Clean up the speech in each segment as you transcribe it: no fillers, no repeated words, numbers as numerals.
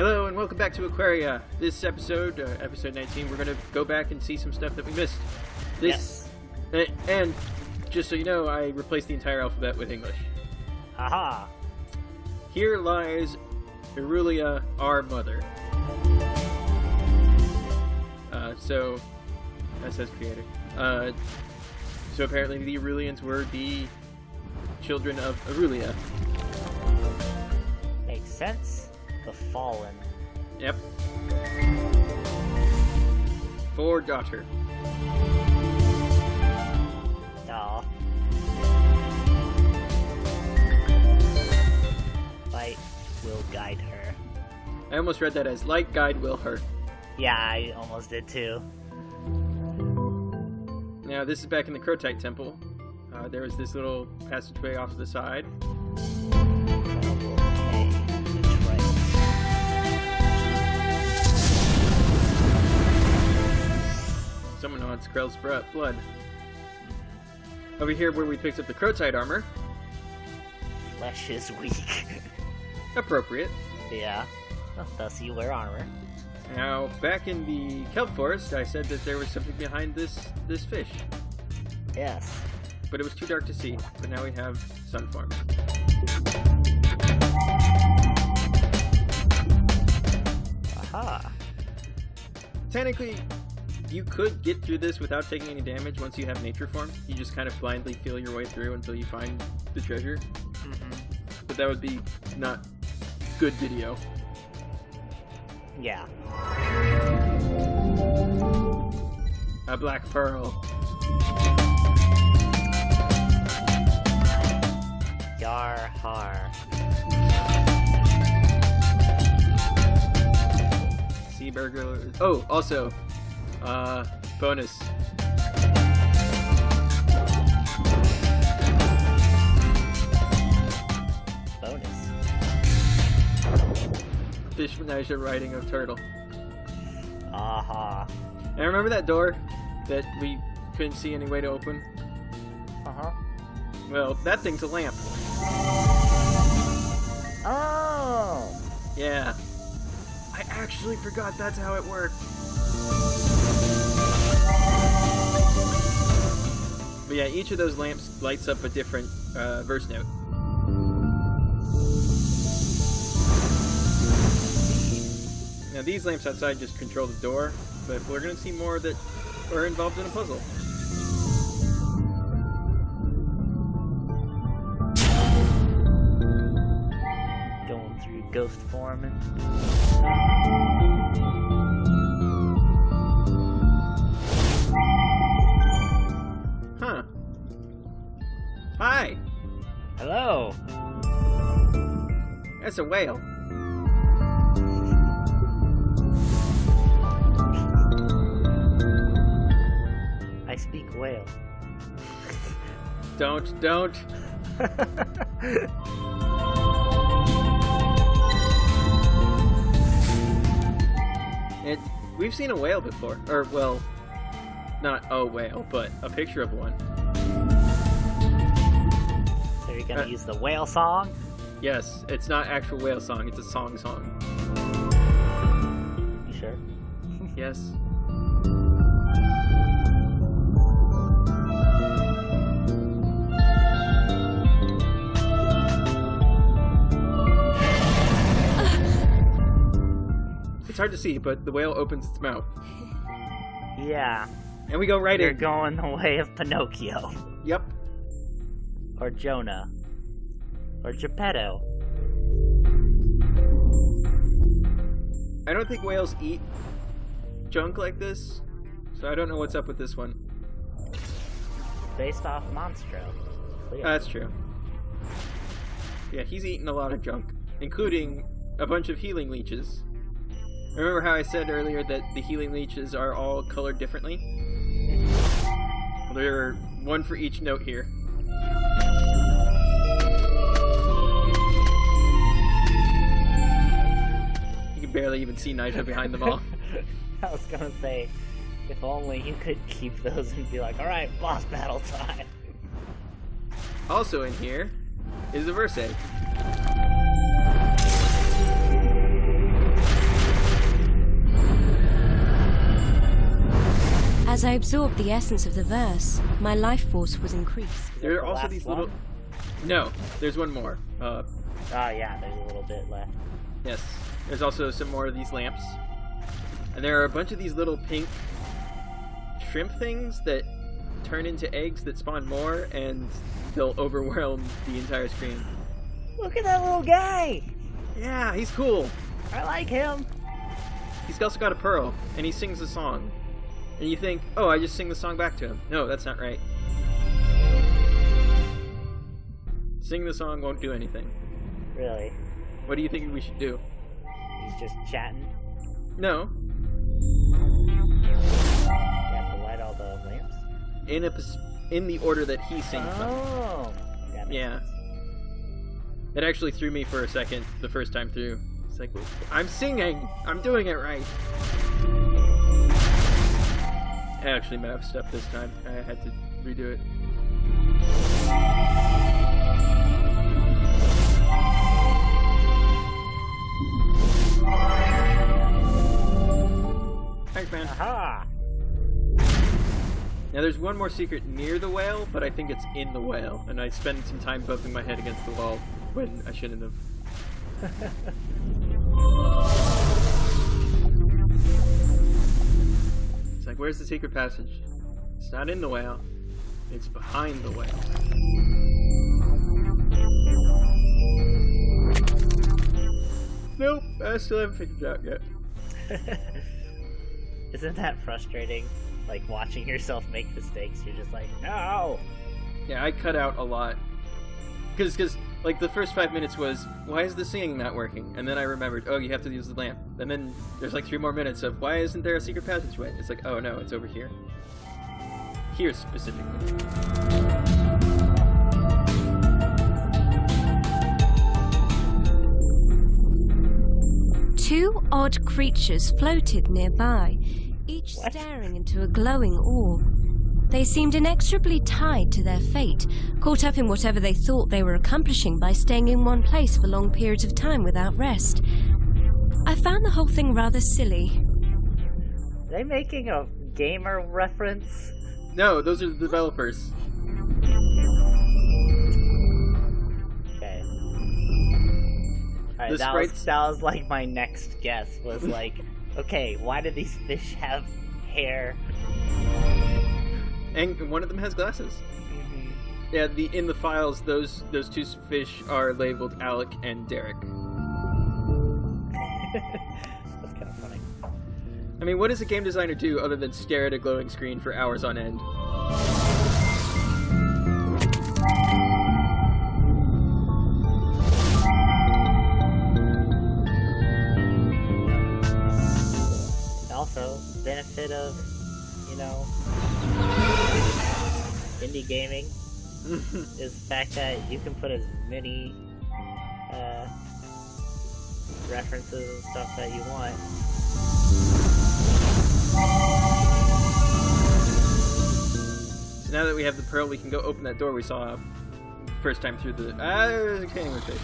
Hello and welcome back to Aquaria. This episode, episode 19, we're going to go back and see some stuff that we missed. And just so you know, I replaced the entire alphabet with English. Aha! Here lies Aurelia, our mother. So, that says creator. So apparently the Aurelians were the children of Aurelia. Makes sense. The Fallen. Yep. For daughter. Aw. Light will guide her. I almost read that as light guide will her. Yeah, I almost did too. Now this is back in the Crotite Temple. There was this little passageway off to the side. Someone wants Krell's blood. Over here where we picked up the Crotite armor. Flesh is weak. Appropriate. Yeah. Thus you wear armor. Now, back in the kelp forest, I said that there was something behind this fish. Yes. But it was too dark to see. But now we have sun forms. Aha. Technically, you could get through this without taking any damage once you have nature form. You just kind of blindly feel your way through until you find the treasure. Mm-hmm. But that would be not good video. Yeah. A black pearl. Yar har. Sea burglars. Oh, also, bonus. Bonus. Fish Naija riding a turtle. Aha. And remember that door that we couldn't see any way to open? Uh-huh. Well, that thing's a lamp. Oh! Yeah. I actually forgot that's how it worked. But yeah, each of those lamps lights up a different verse note. Now these lamps outside just control the door, but we're going to see more that are involved in a puzzle. Going through ghost form and... Huh. Hi! Hello! That's a whale. I speak whale. Don't. We've seen a whale before. Or, well, not a whale, but a picture of one. So you're gonna use the whale song? Yes, it's not actual whale song, it's a song. You sure? Yes. It's hard to see, but the whale opens its mouth. Yeah. And we go right You're in. going the way of Pinocchio. Yep. Or Jonah. Or Geppetto. I don't think whales eat junk like this, so I don't know what's up with this one. Based off Monstro. Clearly. That's true. Yeah, he's eaten a lot of junk, including a bunch of healing leeches. Remember how I said earlier that the healing leeches are all colored differently? Well, there are one for each note here. You can barely even see Naija behind them all. I was gonna say, if only you could keep those and be like, alright, boss battle time. Also in here is the verse. As I absorbed the essence of the verse, my life force was increased. There are also these little... No, there's one more. Oh yeah, there's a little bit left. Yes. There's also some more of these lamps. And there are a bunch of these little pink shrimp things that turn into eggs that spawn more, and they'll overwhelm the entire screen. Look at that little guy! Yeah, he's cool. I like him. He's also got a pearl, and he sings a song. And you think, oh, I just sing the song back to him. No, that's not right. Sing the song won't do anything. Really? What do you think we should do? He's just chatting. No. You have to light all the lamps? In the order that he sings them. Oh! Yeah. It actually threw me for a second the first time through. It's like, I'm singing! I'm doing it right! I actually messed up this time. I had to redo it. Thanks, man. Aha! Now there's one more secret near the whale, but I think it's in the whale, and I spend some time bumping my head against the wall when I shouldn't have. It's like, where's the secret passage? It's not in the whale. It's behind the whale. Nope, I still haven't figured it out yet. Isn't that frustrating? Like, watching yourself make mistakes, you're just like, no! Yeah, I cut out a lot. Because, like, the first 5 minutes was, why is the singing not working? And then I remembered, oh, you have to use the lamp. And then there's like 3 more minutes of, why isn't there a secret passageway? It's like, oh no, it's over here. Here, specifically. Two odd creatures floated nearby, each staring into a glowing orb. They seemed inexorably tied to their fate, caught up in whatever they thought they were accomplishing by staying in one place for long periods of time without rest. I found the whole thing rather silly. Are they making a gamer reference? No, those are the developers. Okay. Alright, that was like my next guess, was like, okay, why do these fish have hair? And one of them has glasses. Mm-hmm. Yeah, in the files, those 2 fish are labeled Alec and Derek. That's kind of funny. I mean, what does a game designer do other than stare at a glowing screen for hours on end? Also, benefit of, indie gaming is the fact that you can put as many references and stuff that you want. So now that we have the pearl, we can go open that door we saw first time through the... I can't even say.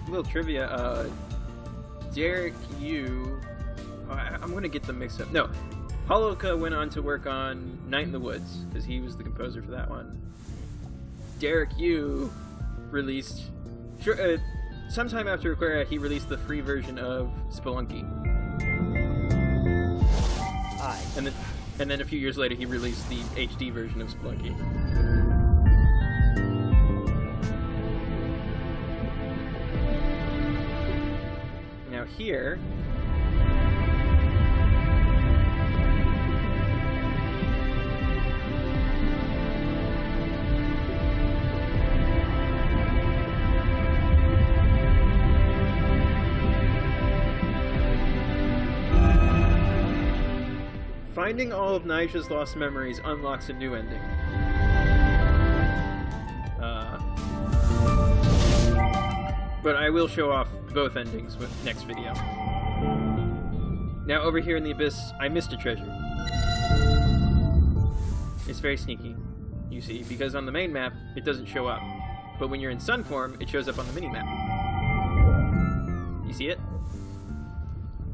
Little trivia, Derek Yu... I'm going to get them mixed up. No, Holoka went on to work on Night in the Woods, because he was the composer for that one. Derek Yu released... sometime after Aquaria, he released the free version of Spelunky. And then a few years later, he released the HD version of Spelunky. Now here... Finding all of Naija's lost memories unlocks a new ending. But I will show off both endings with next video. Now over here in the abyss, I missed a treasure. It's very sneaky, you see, because on the main map, it doesn't show up. But when you're in sun form, it shows up on the mini-map. You see it?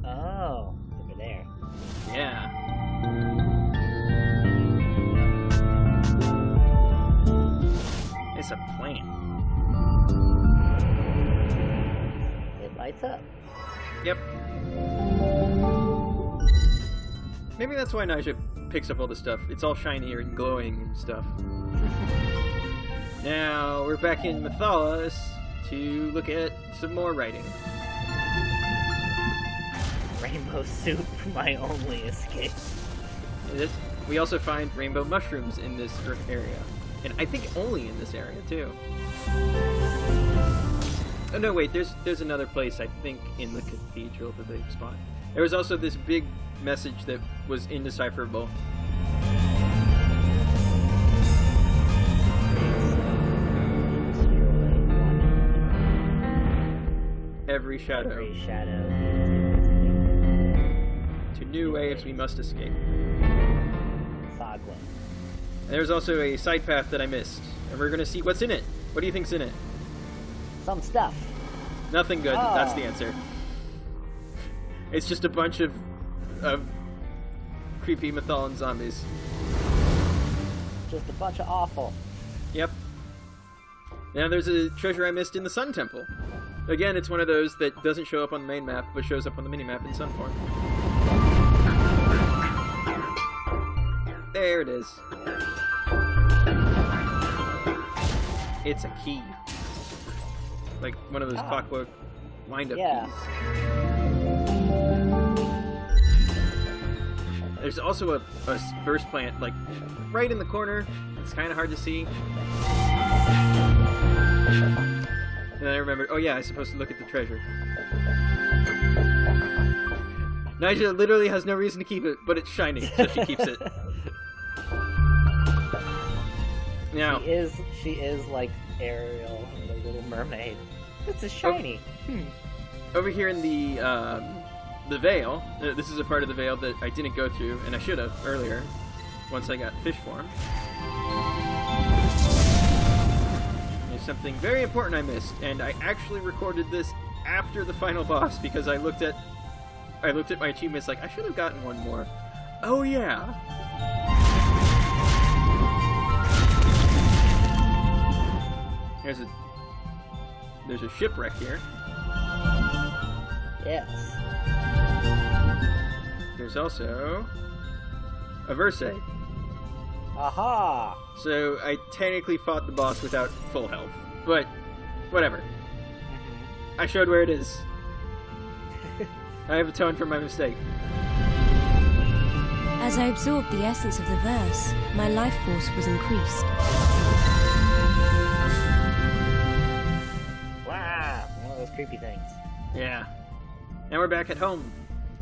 Oh, over there. Yeah. It's a plant. It lights up. Yep. Maybe that's why Naija picks up all the stuff. It's all shinier and glowing and stuff. Now, we're back in Mythalas to look at some more writing. Rainbow soup, my only escape. We also find rainbow mushrooms in this area. And I think only in this area, too. Oh, no, wait, there's another place, I think, in the cathedral that they spawn. There was also this big message that was indecipherable. Every shadow. Every shadow. To new waves we must escape. Sagwa. There's also a side path that I missed, and we're gonna see what's in it. What do you think's in it? Some stuff. Nothing good. Oh. That's the answer. It's just a bunch of creepy Mythalan zombies. Just a bunch of awful. Yep. Now there's a treasure I missed in the Sun Temple. Again, it's one of those that doesn't show up on the main map, but shows up on the mini-map in Sun form. There it is. It's a key. Like one of those clockwork wind-up keys. There's also a verse plant, like, right in the corner. It's kind of hard to see. And then I remembered, oh yeah, I'm supposed to look at the treasure. Naija literally has no reason to keep it, but it's shiny, so she keeps it. Now, she is like Ariel, the Little Mermaid. It's a shiny. Over here in the Veil, this is a part of the Veil that I didn't go through, and I should have earlier, once I got fish form. There's something very important I missed, and I actually recorded this after the final boss because I looked at my achievements like, I should have gotten one more. Oh yeah! There's a shipwreck here. Yes. There's also a verse. Aha! So I technically fought the boss without full health, but whatever. I showed where it is. I have atoned for my mistake. As I absorbed the essence of the verse, my life force was increased. Wow! One of those creepy things. Yeah. Now we're back at home,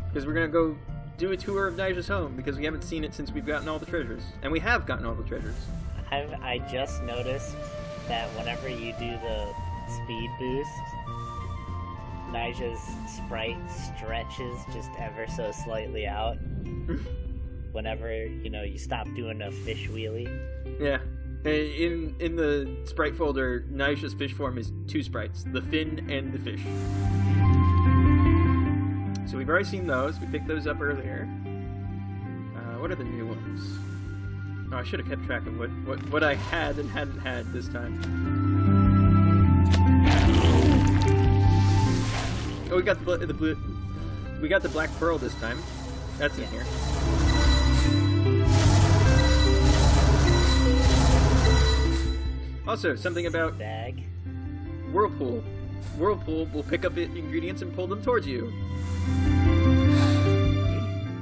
because we're gonna go do a tour of Naija's home, because we haven't seen it since we've gotten all the treasures. And we have gotten all the treasures. I just noticed that whenever you do the speed boost, Naija's sprite stretches just ever so slightly out. Whenever, you stop doing a fish wheelie. Yeah. In the sprite folder, Naija's fish form is 2 sprites, the fin and the fish. So we've already seen those. We picked those up earlier. What are the new ones? Oh, I should have kept track of what I had and hadn't had this time. Oh, we got the blue. We got the black pearl this time. That's in here. Also, something about bag. Whirlpool. Whirlpool will pick up ingredients and pull them towards you.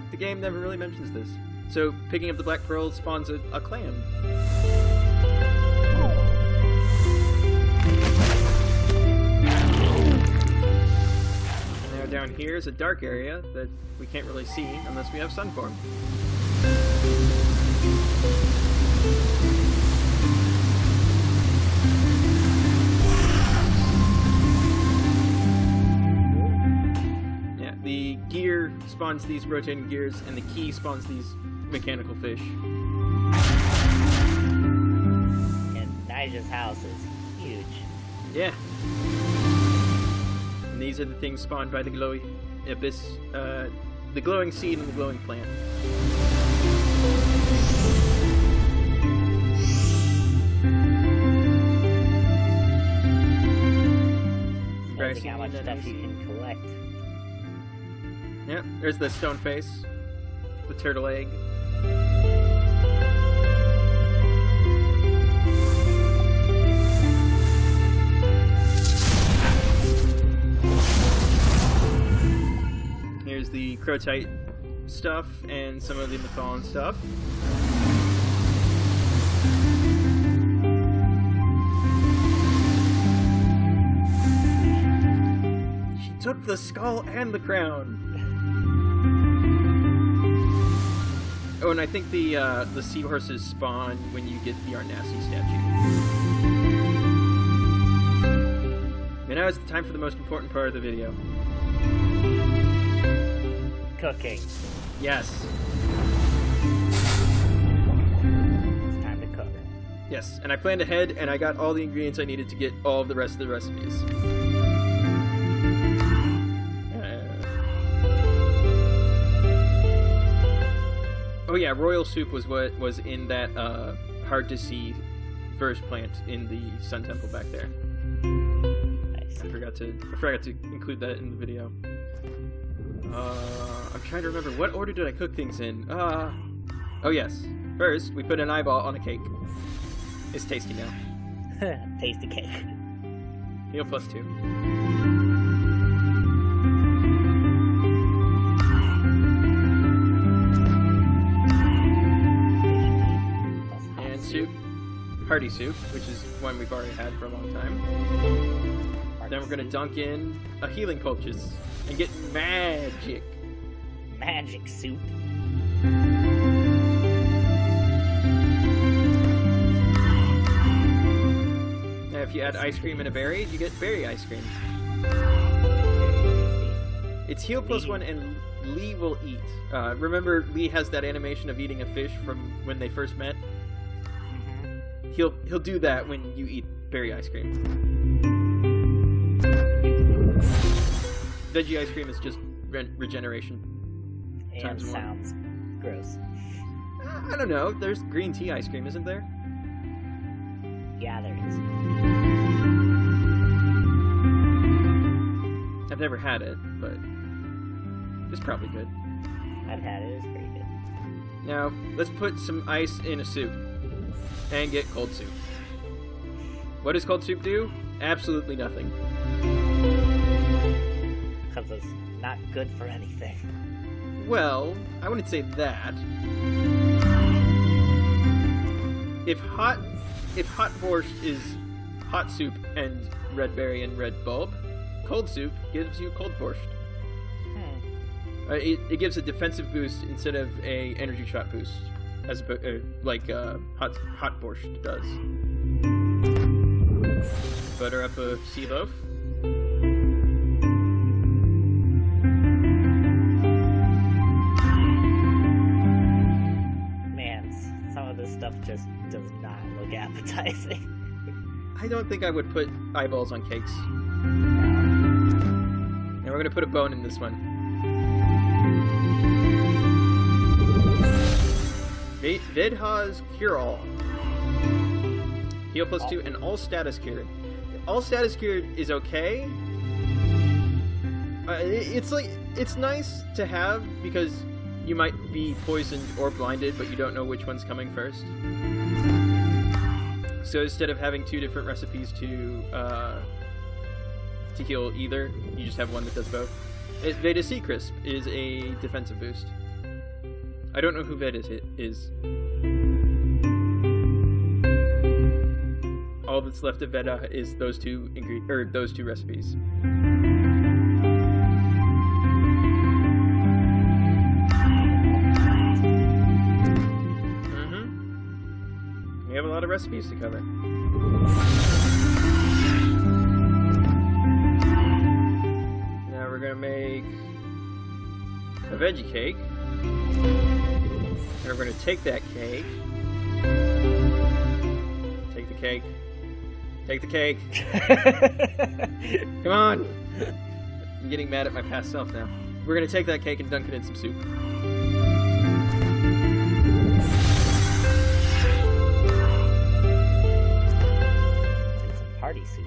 The game never really mentions this. So, picking up the black pearl spawns a clam. Now down here is a dark area that we can't really see unless we have sun form. The gear spawns these rotating gears, and the key spawns these mechanical fish. this house is huge. Yeah. And these are the things spawned by the glowing abyss, the glowing seed and the glowing plant. Amazing how much stuff you can collect. Yeah, there's the stone face, the turtle egg. Here's the Crotite stuff and some of the Mythalon stuff. She took the skull and the crown. Oh, and I think the seahorses spawn when you get the Arnassi statue. And now it's the time for the most important part of the video. Cooking. Yes. It's time to cook. Yes, and I planned ahead, and I got all the ingredients I needed to get all of the rest of the recipes. Oh yeah, royal soup was what was in that hard-to-see first plant in the Sun Temple back there. Nice. I forgot to include that in the video. I'm trying to remember, what order did I cook things in? Oh yes. First, we put an eyeball on a cake. It's tasty now. Tasty cake. Heal +2. And soup. Hearty soup, which is one we've already had for a long time. Then we're gonna dunk in a healing poultice and get magic. Magic soup. Now, if you add ice cream and a berry, you get berry ice cream. It's heal +1 and Lee will eat. Remember, Lee has that animation of eating a fish from when they first met? Mm-hmm. He'll do that when you eat berry ice cream. Veggie ice cream is just regeneration. And times one. sounds gross. I don't know. There's green tea ice cream, isn't there? Yeah, there is. I've never had it, but it's probably good. I've had it. It's pretty good. Now, let's put some ice in a soup and get cold soup. What does cold soup do? Absolutely nothing. Because it's not good for anything. Well, I wouldn't say that. If hot borscht is hot soup and red berry and red bulb, cold soup gives you cold borscht. It gives a defensive boost instead of a energy shot boost, as like hot borscht does. Butter up a sea loaf. Man, some of this stuff just does not look appetizing. I don't think I would put eyeballs on cakes. No. And we're gonna put a bone in this one. Vidha's Cure-All. Heal +2 and all status cured. All status cured is okay. It's nice to have because you might be poisoned or blinded, but you don't know which one's coming first. So instead of having two different recipes to heal either, you just have one that does both. Veda Sea Crisp is a defensive boost. I don't know who Veda is. All that's left of Veda is those two recipes. We have a lot of recipes to cover. Now we're gonna make a veggie cake. And we're gonna take that cake, take the cake, Take the cake. Come on. I'm getting mad at my past self now. We're gonna take that cake and dunk it in some soup. It's some party soup.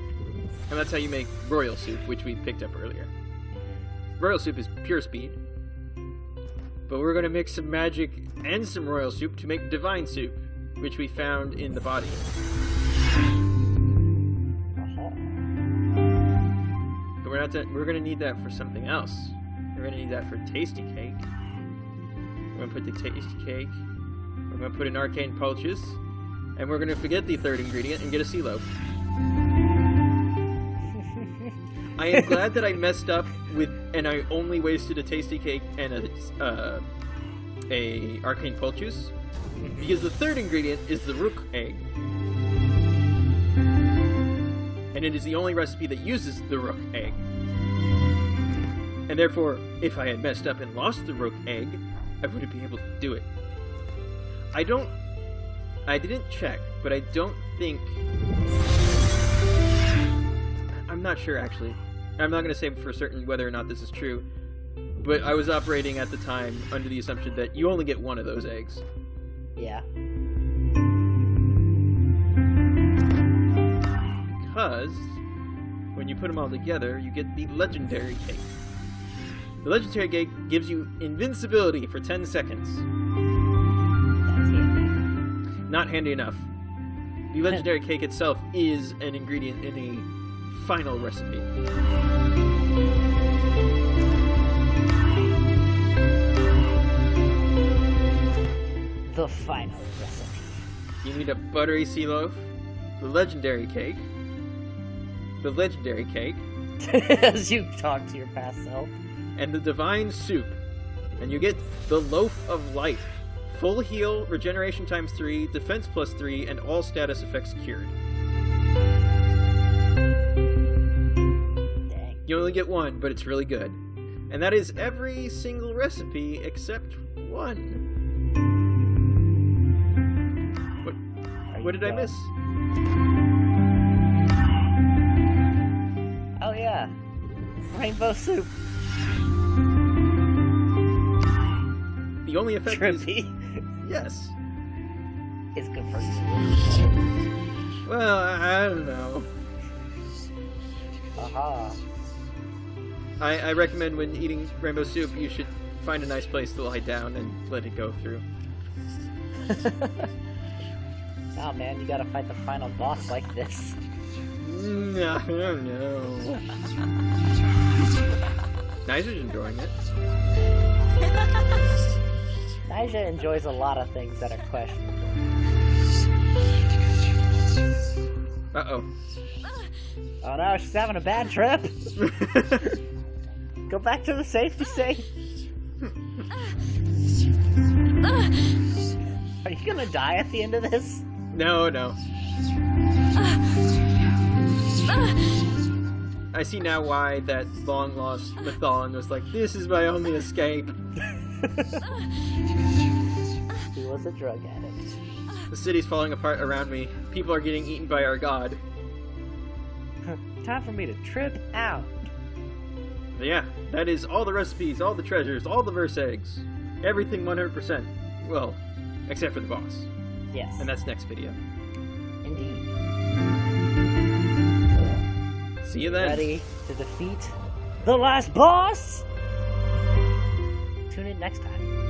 And that's how you make royal soup, which we picked up earlier. Royal soup is pure speed. But we're gonna mix some magic and some royal soup to make divine soup, which we found in the body. But we're not done. We're gonna need that for something else. We're gonna need that for tasty cake. We're gonna put the tasty cake. We're gonna put in arcane pouches, and we're gonna forget the third ingredient and get a sea loaf. I am glad that I messed up with, and I only wasted a tasty cake and a arcane pouches, because the third ingredient is the rook egg. And it is the only recipe that uses the rook egg. And therefore, if I had messed up and lost the rook egg, I wouldn't be able to do it. I didn't check, but I don't think... I'm not sure, actually. I'm not going to say for certain whether or not this is true, but I was operating at the time under the assumption that you only get one of those eggs. Yeah. Because when you put them all together, you get the legendary cake. The legendary cake gives you invincibility for 10 seconds. That's handy. Not handy enough. The legendary cake itself is an ingredient in a final recipe. The final recipe. You need a buttery sea loaf, the legendary cake, As you talk to your past self. and the divine soup. And you get the loaf of life. Full heal, regeneration times 3, defense plus 3, and all status effects cured. Dang. You only get one, but it's really good. And that is every single recipe except one. What did I miss? Oh yeah. Rainbow soup. The only effect is... Trippy. Yes. It's good for you. Well, I don't know. Aha. I recommend when eating rainbow soup, you should find a nice place to lie down and let it go through. Oh man, you gotta fight the final boss like this. No, I don't know. Naija's enjoying it. Naija enjoys a lot of things that are questionable. Uh-oh. Oh no, she's having a bad trip! Go back to the safety safe! Are you gonna die at the end of this? No. I see now why that long-lost Mathalan was like, this is my only escape. He was a drug addict. The city's falling apart around me. People are getting eaten by our god. Time for me to trip out. But yeah, that is all the recipes, all the treasures, all the verse eggs. Everything 100%. Well, except for the boss. Yes. And that's next video. Indeed. See you then. Ready to defeat the last boss? Tune in next time.